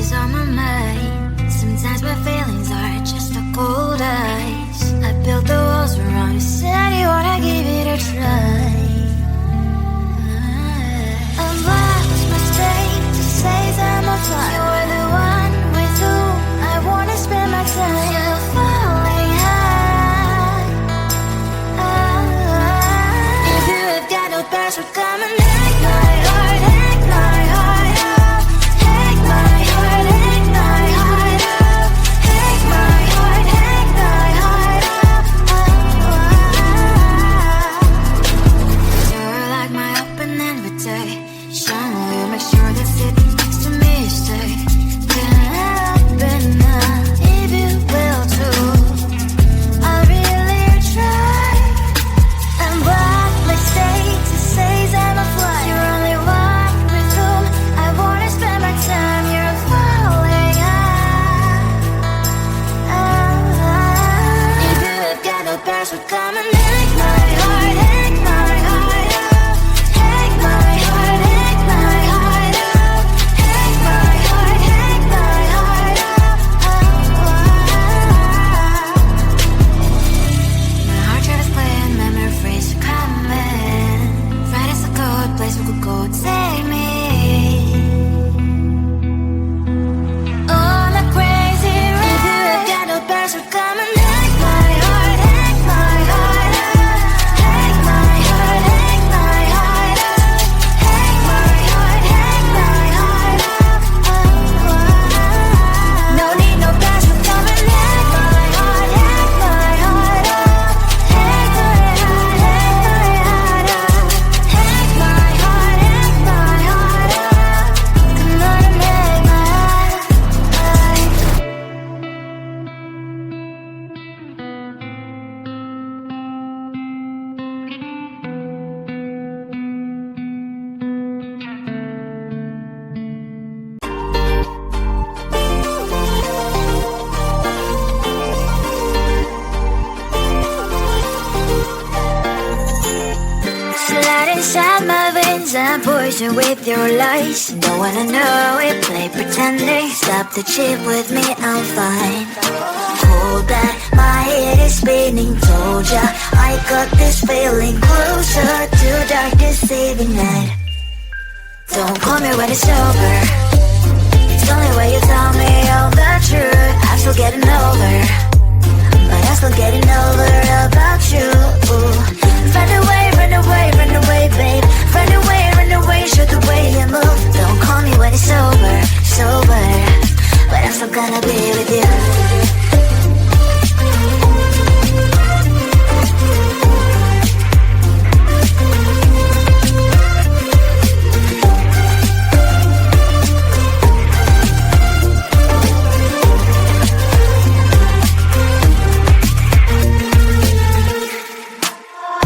always on my mind. Sometimes my feelings are just a cold ice. I built the walls around you, said you wanna give it a try. I'm lost mistake to say I'm a fly. You're the one with whom I wanna spend my time. You're falling high. If you have got no password, come and hack my heart, hack my heart up. Hack my heart, hack my heart up. Hack my heart, hack my heart up. You're like my open invitation. Will you make sure that sitting next to me you stay? Can happen now, if you will too. I really try. I'm black like state to say I'm a fly. You're only one with whom I wanna spend my time. You're falling high. If you have got no password, come and hack my heart, hack my heart up. Hack my heart, hack my heart up. Hack my heart, hack my heart up. My heart tries to play in memory freeze, so come in. Right as a good place we could go, take me. On a crazy ride. If you have got no password, come and hack my heart, hack my heart up. Hack my heart, hack my heart up. Hack my heart, hack my heart up. No need no password, come and hack my heart, hack my heart up. Hack my heart, hack my heart up. Hack my heart, hack my heart up. Come on and hack my heart. Slide inside my veins and poison with your lies. Don't wanna know it, play pretending. Stop the chip with me, I'm fine. Hold back, my head is spinning. Told ya, I got this feeling closer to dark deceiving night. Don't call me when it's over. It's the only way you tell me all the truth. I'm still getting over, but I'm still getting over about you. Run away, run away, run away, babe. Run away, show the way you move. Don't call me when it's over, sober, but I'm still gonna be with you.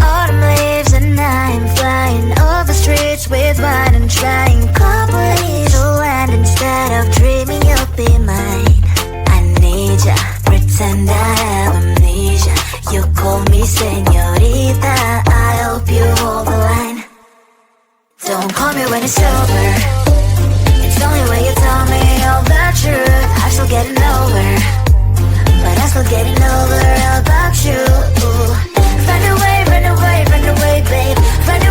Autumn leaves and I'm flying over streets with wine and trying companies to land instead of dreaming you'll be mine. I need ya, pretend I have amnesia. You call me señorita, I hope you hold the line. Don't call me when it's over. It's the only way you tell me all the truth. I'm still getting over, but I'm still getting over about you. Run away, run away, run away, babe. Run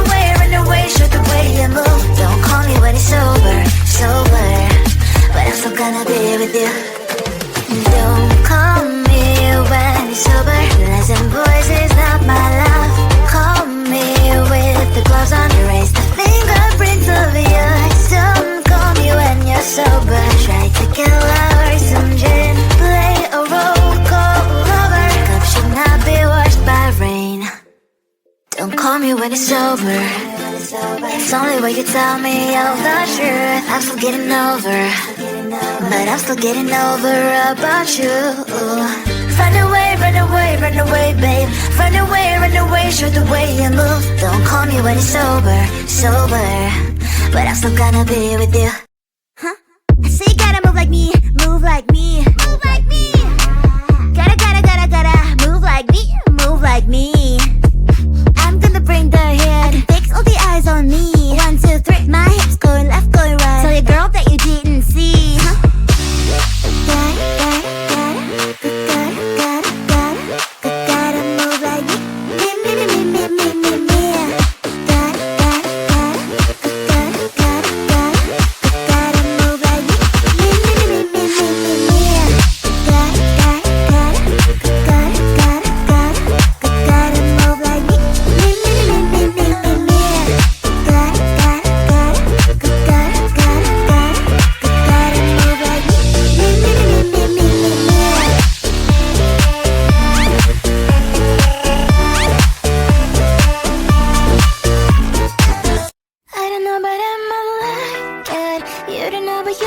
away, show the way you move. Don't call me when it's over, sober, but I'm still gonna be with you. Don't call me when it's sober. Lies and boys is not my love. Call me with the gloves on. Erase the fingerprints of yours. Don't call me when you're sober. Try to kill hours, some gin, play a role, call lover. Cup should not be washed by rain. Don't call me when it's over. It's only way you tell me all the truth. I'm still getting over, but I'm still getting over about you. Run away, run away, run away, babe. Run away, show the way you move. Don't call me when it's sober, sober, but I'm still gonna be with you. Huh? I say you gotta move like me, move like me, move like me. Gotta move like me, move like me. I'm gonna bring the head. I can fix all the eyes on me. 1, 2, 3, my hips going left, going right. Tell your girl that you didn't see. Huh?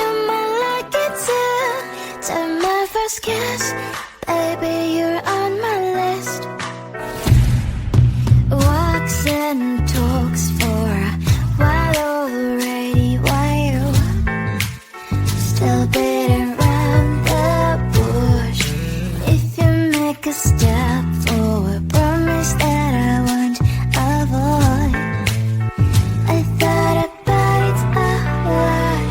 you might like it too. Take my first kiss, baby, you're on my list. Walks and talks for a while already, while you still beating around the bush. If you make a step forward, promise that I won't avoid. I thought about it a lot.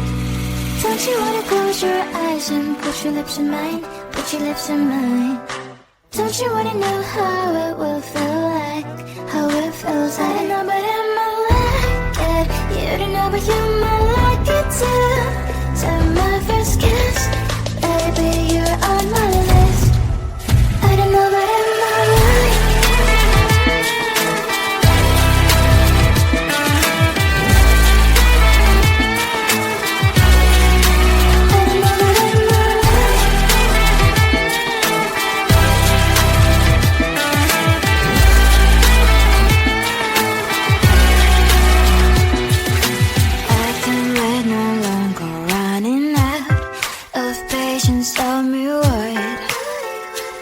Don't you wanna close your eyes and put your lips in mine? Put your lips in mine. Don't you wanna know how it will feel like? How it feels like? I don't know but I might like it. You don't know but you might like it too. Take my first kiss, baby, you're on my list. I don't know but I might like it. Tell me what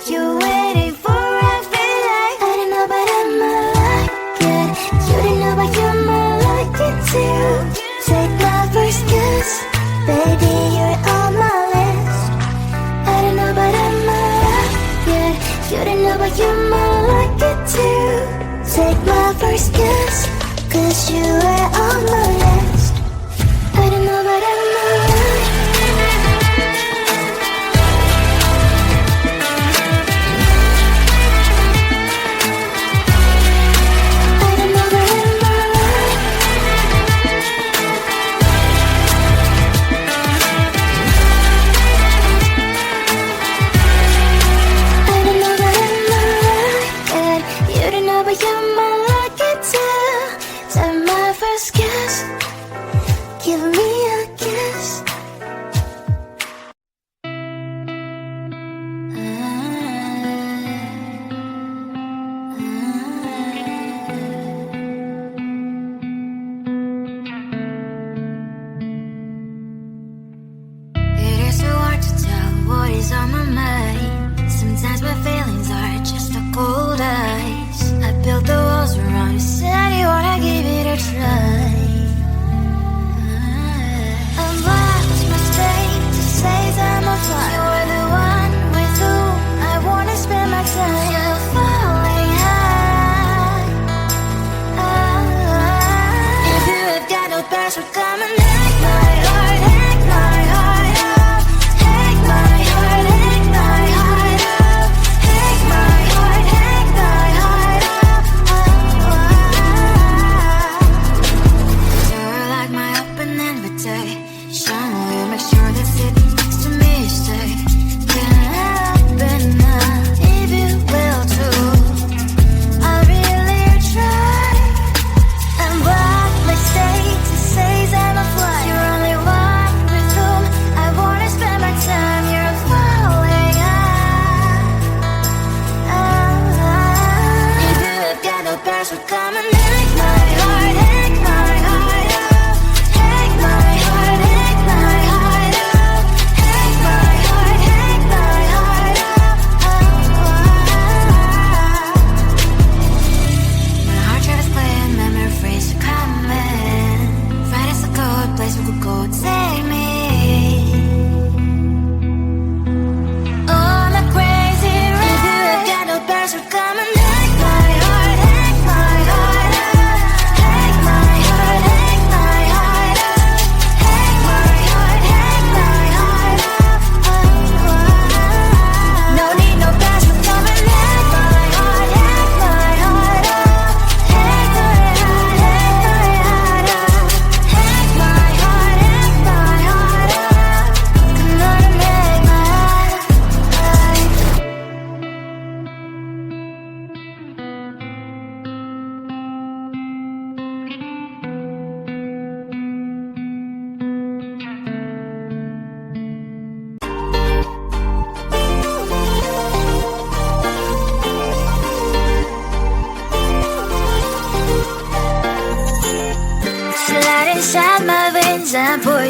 you're waiting for. I feel like I don't know, but I might like it. You don't know, but you might like it too. Take my first kiss, baby, you're on my list. I don't know, but I might like it. You don't know, but you might like it too. Take my first kiss, 'cause you are on my list. I don't know, but I might like it. But you might like it too. Take my first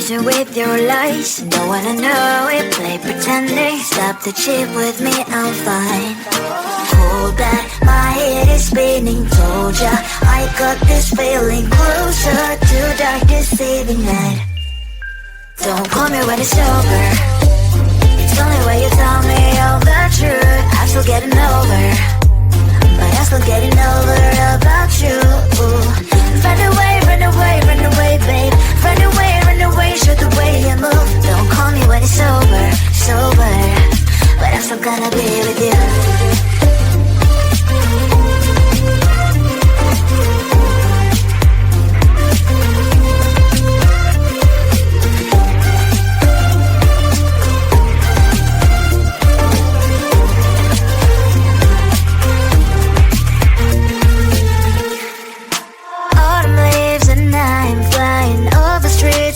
losing with your lies. Don't wanna know it, play pretending. Stop the chip with me, I'm fine. Hold that, my head is spinning. Told ya, I got this feeling closer to dark deceiving night. Don't call me when it's over. It's the only way you tell me all the truth. I'm still getting over, but I'm still getting over about you. Run away, run away, run away, babe. Run away, show the way you move. Don't call me when it's over, sober, but I'm still gonna be with you.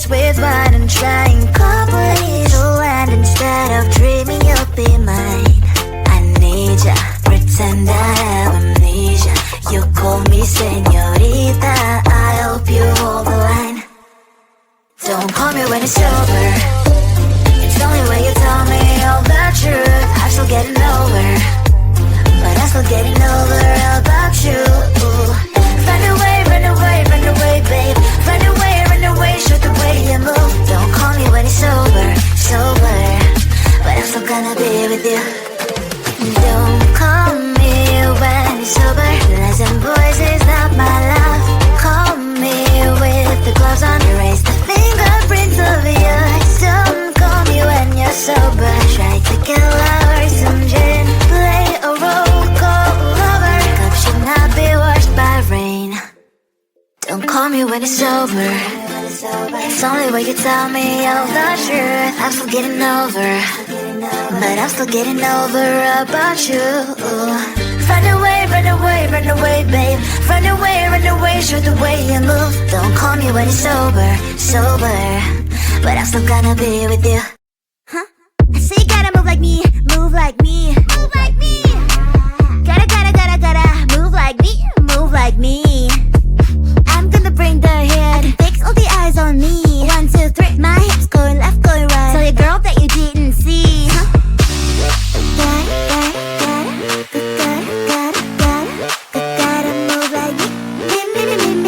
With what I'm trying, complete to land instead of dreaming you'll be mine. I need ya, pretend I have amnesia. You call me señorita, I hope you hold the line. Don't call me when it's over. It's the only way you tell me all the truth. I'm still getting over, but I'm still getting over about you. Run away, run away, run away, babe. Run away, show the way you move. Don't call me when it's over, sober, but I'm still gonna be with you. Don't call me when it's over. Lies and voices, not my love. Call me with the gloves on. Erase the fingerprints of yours. Don't call me when you're sober. Try to kill hours, some gin. Play a role, call lover. Cup should not be washed by rain. Don't call me when it's over. It's only way you tell me all the truth. I'm still getting over, but I'm still getting over about you. Run away, run away, run away, babe. Run away, show the way you move. Don't call me when it's over, sober, but I'm still gonna be with you. Huh? I say you gotta move like me, move like me, move like me. Gotta move like me, move like me. I'm gonna bring the head, fix all the eyes on me. 1, 2, 3, my hips going left, going right. Tell your girl that you didn't see. Gotta move like me, me. Gotta move like me,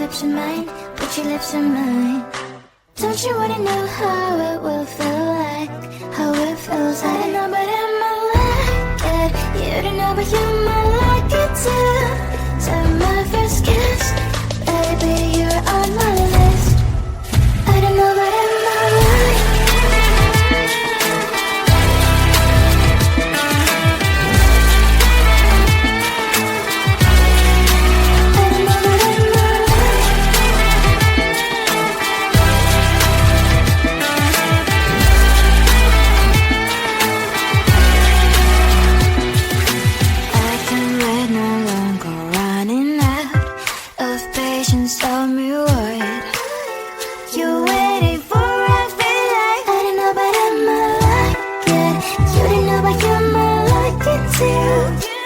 lips in mine, put your lips in mine. Don't you wanna know how it will feel like, how it feels like? I don't know but I might like it, you don't know but you might like it too. So my first kiss, baby you're on my list. I don't know but I might like it.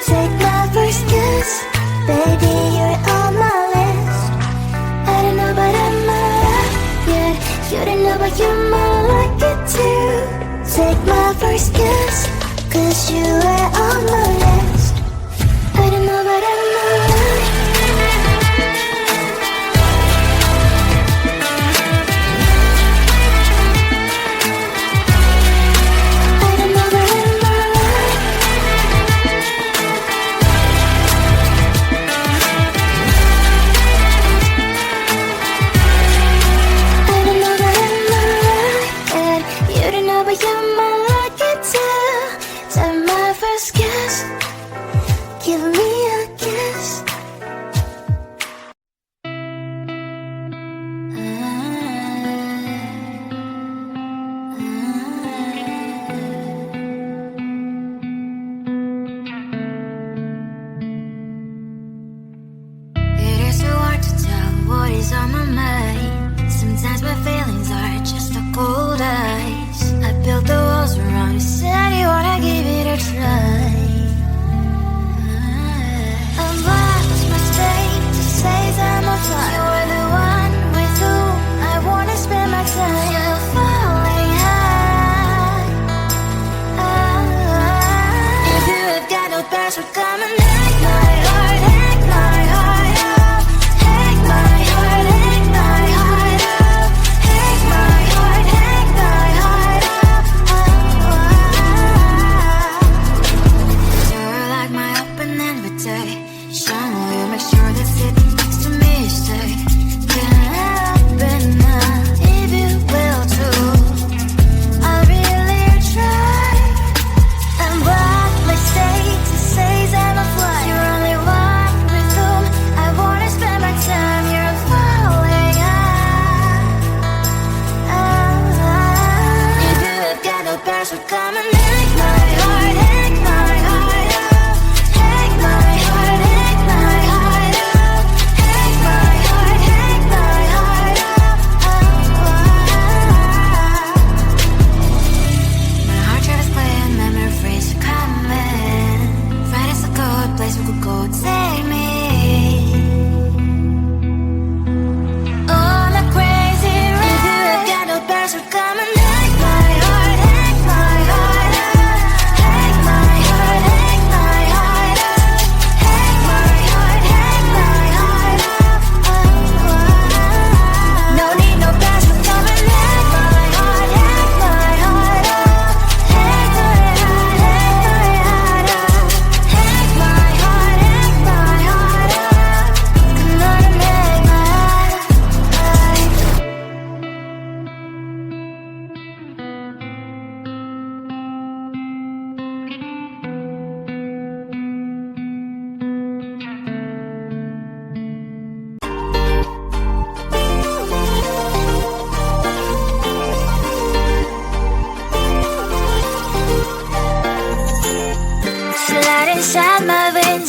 Take my first kiss, baby, you're on my list. I don't know but I might like it, you don't know but you might like it too. Take my first kiss, 'cause you are on my list.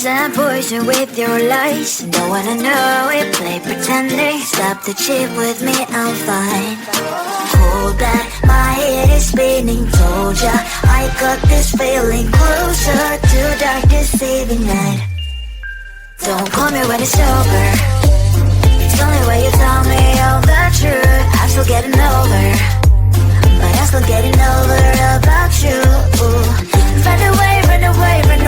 And poison with your lies. Don't wanna know it, play pretending. Stop the cheat with me, I'm fine. Hold back, my head is spinning. Told ya, I got this feeling. Closer to dark deceiving night. Don't call me when it's over. It's only when you tell me all the truth. I'm still getting over, but I'm still getting over about you. Run away, run away, run